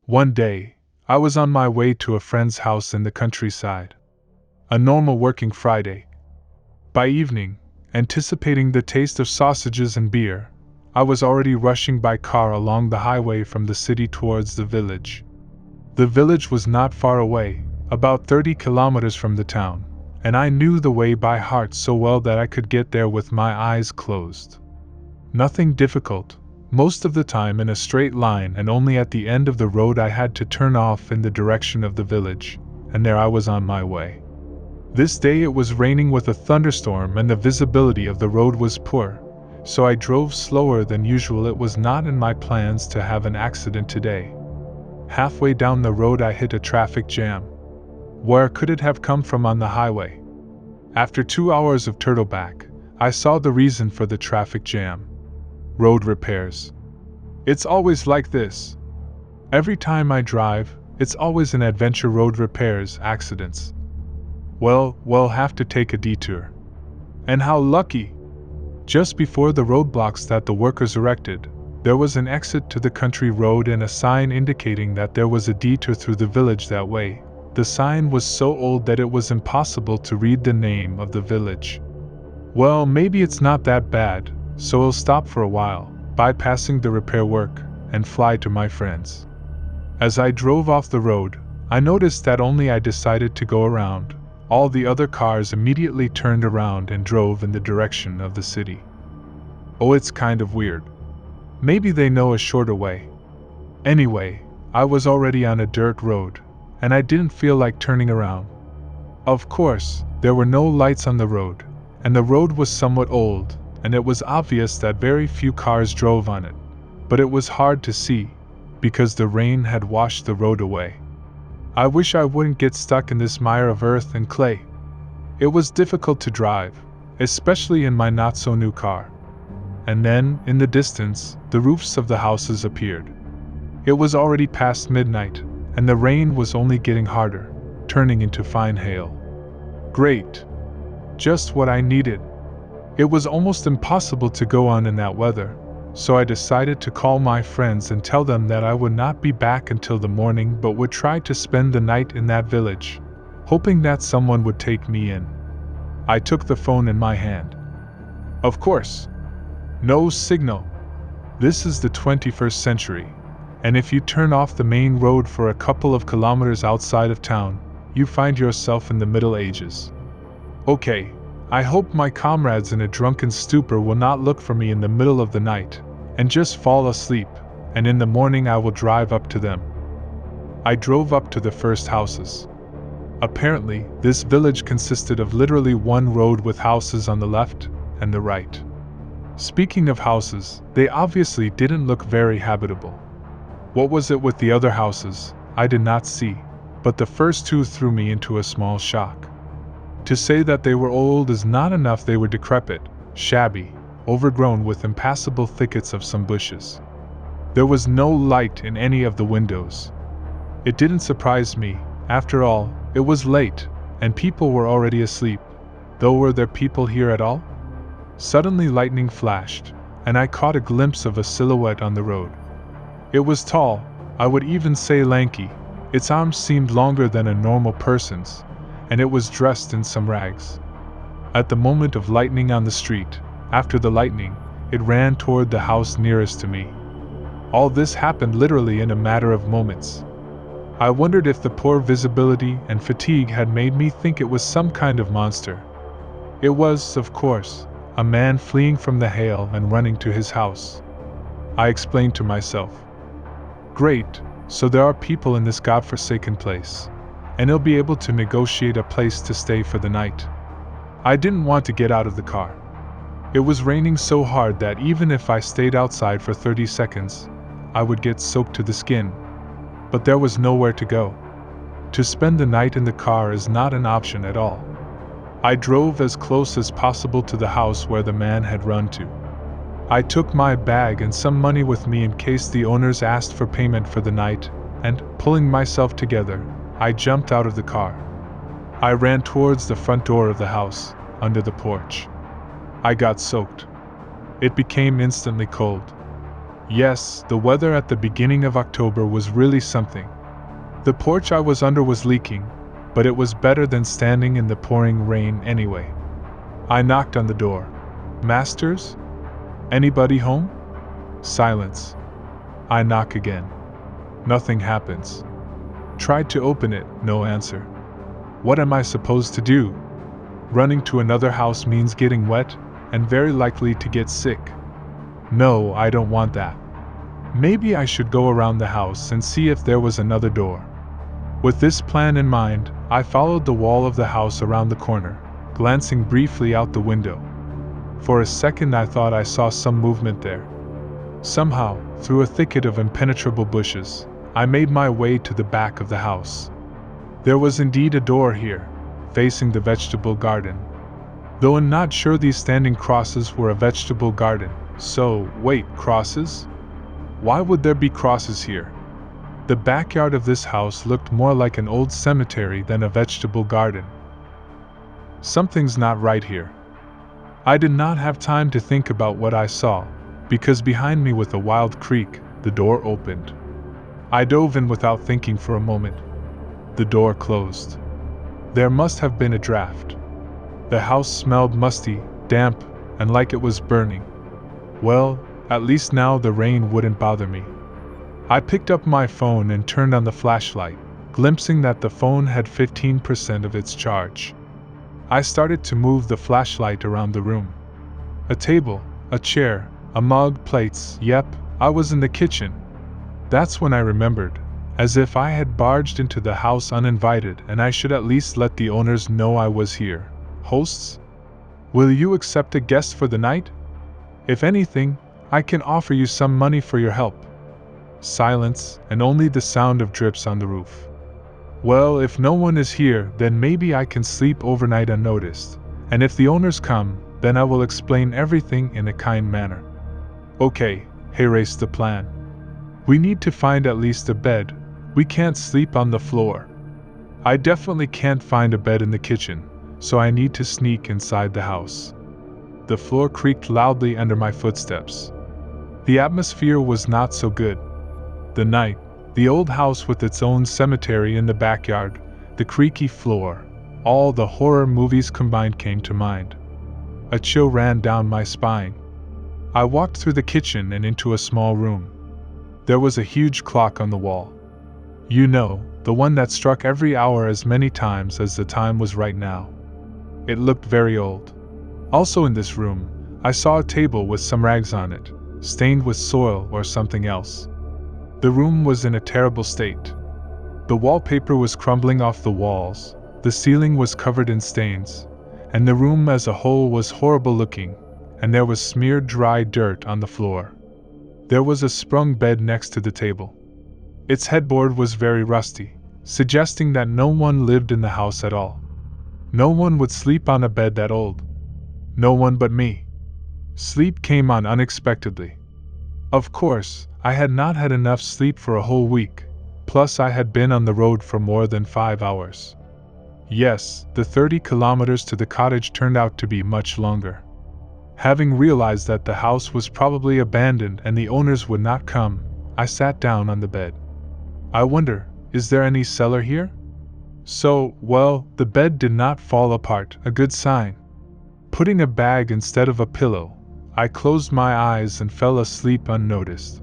One day, I was on my way to a friend's house in the countryside. A normal working Friday. By evening, anticipating the taste of sausages and beer, I was already rushing by car along the highway from the city towards the village. The village was not far away, about 30 kilometers from the town, and I knew the way by heart so well that I could get there with my eyes closed. Nothing difficult, most of the time in a straight line, and only at the end of the road I had to turn off in the direction of the village, and there I was on my way. This day it was raining with a thunderstorm and the visibility of the road was poor, so I drove slower than usual. It was not in my plans to have an accident today. Halfway down the road I hit a traffic jam. Where could it have come from on the highway? After 2 hours of turtleback, I saw the reason for the traffic jam. Road repairs. It's always like this. Every time I drive, it's always an adventure. Road repairs, accidents. We'll have to take a detour. And how lucky! Just before the roadblocks that the workers erected, there was an exit to the country road and a sign indicating that there was a detour through the village that way. The sign was so old that it was impossible to read the name of the village. Well, maybe it's not that bad, so I'll stop for a while, bypassing the repair work, and fly to my friends. As I drove off the road, I noticed that only I decided to go around. All the other cars immediately turned around and drove in the direction of the city. Oh, it's kind of weird. Maybe they know a shorter way. Anyway, I was already on a dirt road, and I didn't feel like turning around. Of course, there were no lights on the road, and the road was somewhat old, and it was obvious that very few cars drove on it, but it was hard to see, because the rain had washed the road away. I wish I wouldn't get stuck in this mire of earth and clay. It was difficult to drive, especially in my not-so-new car. And then, in the distance, the roofs of the houses appeared. It was already past midnight, and the rain was only getting harder, turning into fine hail. Great! Just what I needed. It was almost impossible to go on in that weather, so I decided to call my friends and tell them that I would not be back until the morning but would try to spend the night in that village, hoping that someone would take me in. I took the phone in my hand. Of course. No signal. This is the 21st century, and if you turn off the main road for a couple of kilometers outside of town, you find yourself in the Middle Ages. Okay, I hope my comrades in a drunken stupor will not look for me in the middle of the night, and just fall asleep, and in the morning I will drive up to them. I drove up to the first houses. Apparently, this village consisted of literally one road with houses on the left and the right. Speaking of houses, they obviously didn't look very habitable. What was it with the other houses, I did not see, but the first two threw me into a small shock. To say that they were old is not enough. They were decrepit, shabby, overgrown with impassable thickets of some bushes. There was no light in any of the windows. It didn't surprise me, after all, it was late, and people were already asleep, though were there people here at all? Suddenly lightning flashed, and I caught a glimpse of a silhouette on the road. It was tall, I would even say lanky, its arms seemed longer than a normal person's, and it was dressed in some rags. At the moment of lightning on the street, after the lightning, it ran toward the house nearest to me. All this happened literally in a matter of moments. I wondered if the poor visibility and fatigue had made me think it was some kind of monster. It was, of course, a man fleeing from the hail and running to his house. I explained to myself. Great, so there are people in this godforsaken place, and he'll be able to negotiate a place to stay for the night. I didn't want to get out of the car. It was raining so hard that even if I stayed outside for 30 seconds, I would get soaked to the skin. But there was nowhere to go. To spend the night in the car is not an option at all. I drove as close as possible to the house where the man had run to. I took my bag and some money with me in case the owners asked for payment for the night, and, pulling myself together, I jumped out of the car. I ran towards the front door of the house, under the porch. I got soaked. It became instantly cold. Yes, the weather at the beginning of October was really something. The porch I was under was leaking, but it was better than standing in the pouring rain anyway. I knocked on the door. Masters? Anybody home? Silence. I knock again. Nothing happens. Tried to open it, no answer. What am I supposed to do? Running to another house means getting wet, and very likely to get sick. No, I don't want that. Maybe I should go around the house and see if there was another door. With this plan in mind, I followed the wall of the house around the corner, glancing briefly out the window. For a second I thought I saw some movement there. Somehow, through a thicket of impenetrable bushes, I made my way to the back of the house. There was indeed a door here, facing the vegetable garden. Though I'm not sure these standing crosses were a vegetable garden, so, wait, crosses? Why would there be crosses here? The backyard of this house looked more like an old cemetery than a vegetable garden. Something's not right here. I did not have time to think about what I saw, because behind me with a wild creak, the door opened. I dove in without thinking for a moment. The door closed. There must have been a draft. The house smelled musty, damp, and like it was burning. Well, at least now the rain wouldn't bother me. I picked up my phone and turned on the flashlight, glimpsing that the phone had 15% of its charge. I started to move the flashlight around the room. A table, a chair, a mug, plates, yep, I was in the kitchen. That's when I remembered, as if I had barged into the house uninvited and I should at least let the owners know I was here. Hosts? Will you accept a guest for the night? If anything, I can offer you some money for your help. Silence, and only the sound of drips on the roof. Well, if no one is here, then maybe I can sleep overnight unnoticed, and if the owners come, then I will explain everything in a kind manner. Okay, here's the plan. We need to find at least a bed. We can't sleep on the floor. I definitely can't find a bed in the kitchen, so I need to sneak inside the house. The floor creaked loudly under my footsteps. The atmosphere was not so good. The night, the old house with its own cemetery in the backyard, the creaky floor, all the horror movies combined came to mind. A chill ran down my spine. I walked through the kitchen and into a small room. There was a huge clock on the wall. You know, the one that struck every hour as many times as the time was right now. It looked very old. Also in this room, I saw a table with some rags on it, stained with soil or something else. The room was in a terrible state. The wallpaper was crumbling off the walls, the ceiling was covered in stains, and the room as a whole was horrible looking, and there was smeared dry dirt on the floor. There was a sprung bed next to the table. Its headboard was very rusty, suggesting that no one lived in the house at all. No one would sleep on a bed that old. No one but me. Sleep came on unexpectedly. Of course, I had not had enough sleep for a whole week, plus I had been on the road for more than 5 hours. Yes, the 30 kilometers to the cottage turned out to be much longer. Having realized that the house was probably abandoned and the owners would not come, I sat down on the bed. I wonder, is there any cellar here? Well, the bed did not fall apart, a good sign. Putting a bag instead of a pillow, I closed my eyes and fell asleep unnoticed.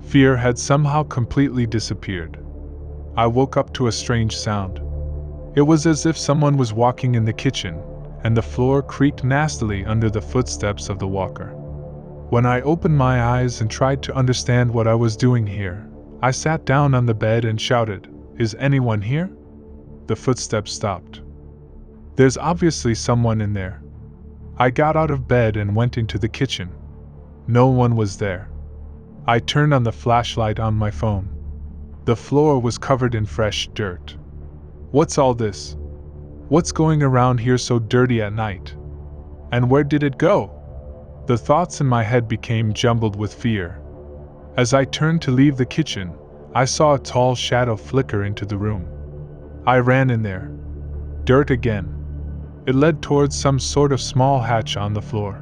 Fear had somehow completely disappeared. I woke up to a strange sound. It was as if someone was walking in the kitchen, and the floor creaked nastily under the footsteps of the walker. When I opened my eyes and tried to understand what I was doing here, I sat down on the bed and shouted, "Is anyone here?" The footsteps stopped. There's obviously someone in there. I got out of bed and went into the kitchen. No one was there. I turned on the flashlight on my phone. The floor was covered in fresh dirt. What's all this? What's going around here so dirty at night? And where did it go? The thoughts in my head became jumbled with fear. As I turned to leave the kitchen, I saw a tall shadow flicker into the room. I ran in there. Dirt again. It led towards some sort of small hatch on the floor.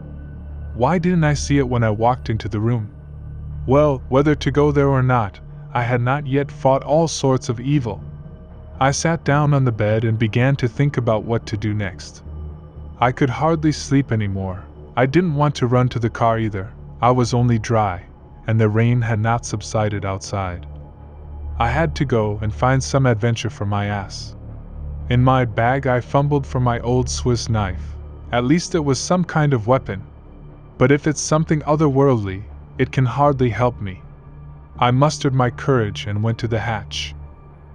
Why didn't I see it when I walked into the room? Well, whether to go there or not, I had not yet fought all sorts of evil. I sat down on the bed and began to think about what to do next. I could hardly sleep anymore. I didn't want to run to the car either. I was only dry, and the rain had not subsided outside. I had to go and find some adventure for my ass. In my bag I fumbled for my old Swiss knife. At least it was some kind of weapon. But if it's something otherworldly, it can hardly help me. I mustered my courage and went to the hatch.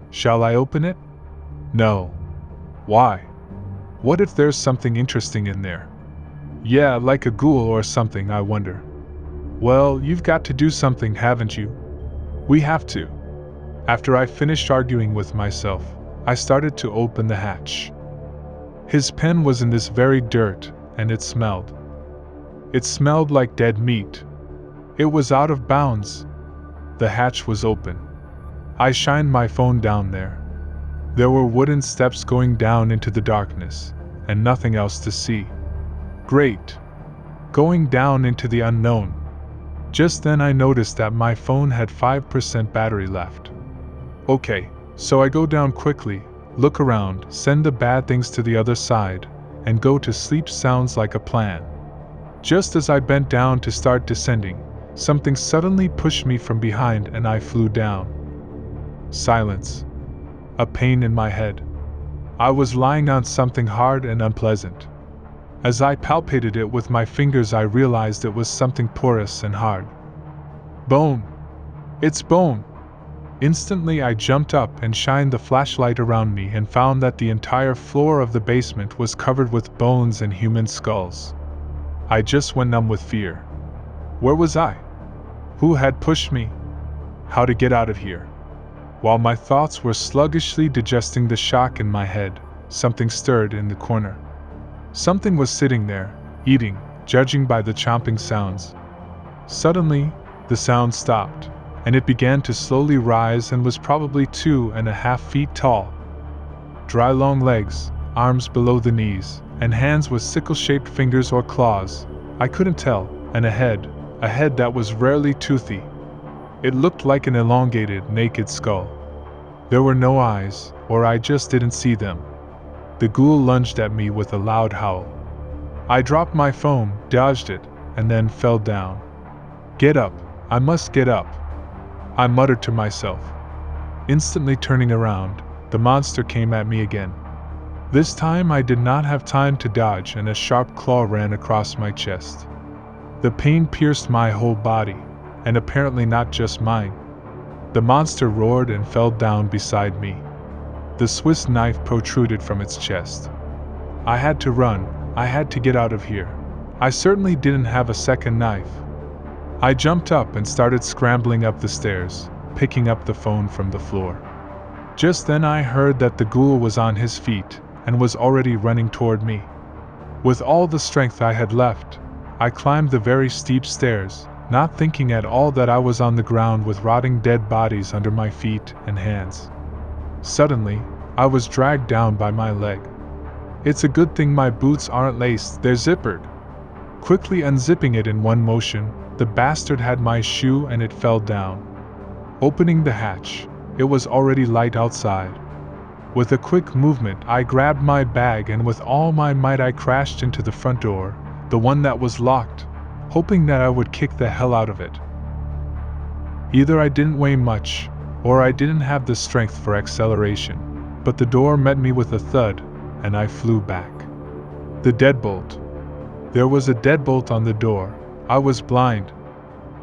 Shall I open it? No. Why? What if there's something interesting in there? Yeah, like a ghoul or something, I wonder. Well, you've got to do something, haven't you? We have to. After I finished arguing with myself, I started to open the hatch. His pen was in this very dirt, and it smelled. It smelled like dead meat. It was out of bounds. The hatch was open. I shined my phone down there. There were wooden steps going down into the darkness, and nothing else to see. Great. Going down into the unknown. Just then I noticed that my phone had 5% battery left. Okay, so I go down quickly, look around, send the bad things to the other side, and go to sleep. Sounds like a plan. Just as I bent down to start descending, something suddenly pushed me from behind and I flew down. Silence. A pain in my head. I was lying on something hard and unpleasant. As I palpated it with my fingers, I realized it was something porous and hard. Bone. It's bone. Instantly I jumped up and shined the flashlight around me and found that the entire floor of the basement was covered with bones and human skulls. I just went numb with fear. Where was I? Who had pushed me? How to get out of here? While my thoughts were sluggishly digesting the shock in my head, something stirred in the corner. Something was sitting there, eating, judging by the chomping sounds. Suddenly, the sound stopped, and it began to slowly rise and was probably 2.5 feet tall. Dry long legs, arms below the knees, and hands with sickle-shaped fingers or claws, I couldn't tell, and a head that was rarely toothy. It looked like an elongated, naked skull. There were no eyes, or I just didn't see them. The ghoul lunged at me with a loud howl. I dropped my phone, dodged it, and then fell down. Get up, I must get up, I muttered to myself. Instantly turning around, the monster came at me again. This time I did not have time to dodge and a sharp claw ran across my chest. The pain pierced my whole body, and apparently not just mine. The monster roared and fell down beside me. The Swiss knife protruded from its chest. I had to run, I had to get out of here. I certainly didn't have a second knife. I jumped up and started scrambling up the stairs, picking up the phone from the floor. Just then I heard that the ghoul was on his feet and was already running toward me. With all the strength I had left, I climbed the very steep stairs, not thinking at all that I was on the ground with rotting dead bodies under my feet and hands. Suddenly, I was dragged down by my leg. It's a good thing my boots aren't laced, they're zippered. Quickly unzipping it in one motion, the bastard had my shoe and it fell down. Opening the hatch, it was already light outside. With a quick movement, I grabbed my bag and with all my might I crashed into the front door, the one that was locked, hoping that I would kick the hell out of it. Either I didn't weigh much, or I didn't have the strength for acceleration, but the door met me with a thud, and I flew back. The deadbolt. There was a deadbolt on the door. I was blind.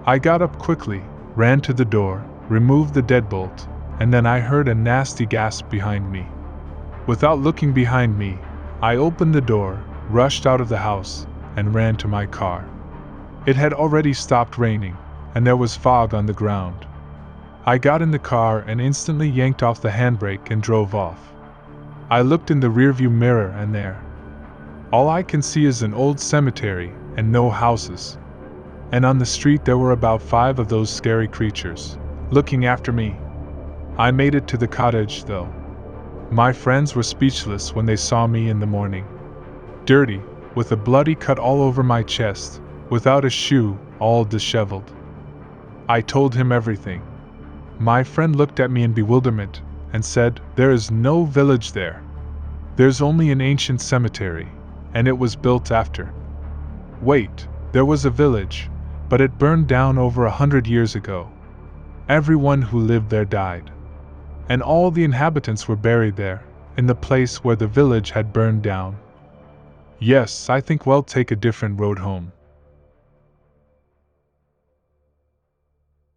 I got up quickly, ran to the door, removed the deadbolt, and then I heard a nasty gasp behind me. Without looking behind me, I opened the door, rushed out of the house, and ran to my car. It had already stopped raining, and there was fog on the ground. I got in the car and instantly yanked off the handbrake and drove off. I looked in the rearview mirror and there. All I can see is an old cemetery and no houses. And on the street there were about 5 of those scary creatures, looking after me. I made it to the cottage though. My friends were speechless when they saw me in the morning. Dirty, with a bloody cut all over my chest, without a shoe, all disheveled. I told him everything. My friend looked at me in bewilderment and said, "There is no village there. There's only an ancient cemetery, and it was built after." Wait, there was a village, but it burned down over 100 years ago. Everyone who lived there died. And all the inhabitants were buried there, in the place where the village had burned down. Yes, I think we'll take a different road home.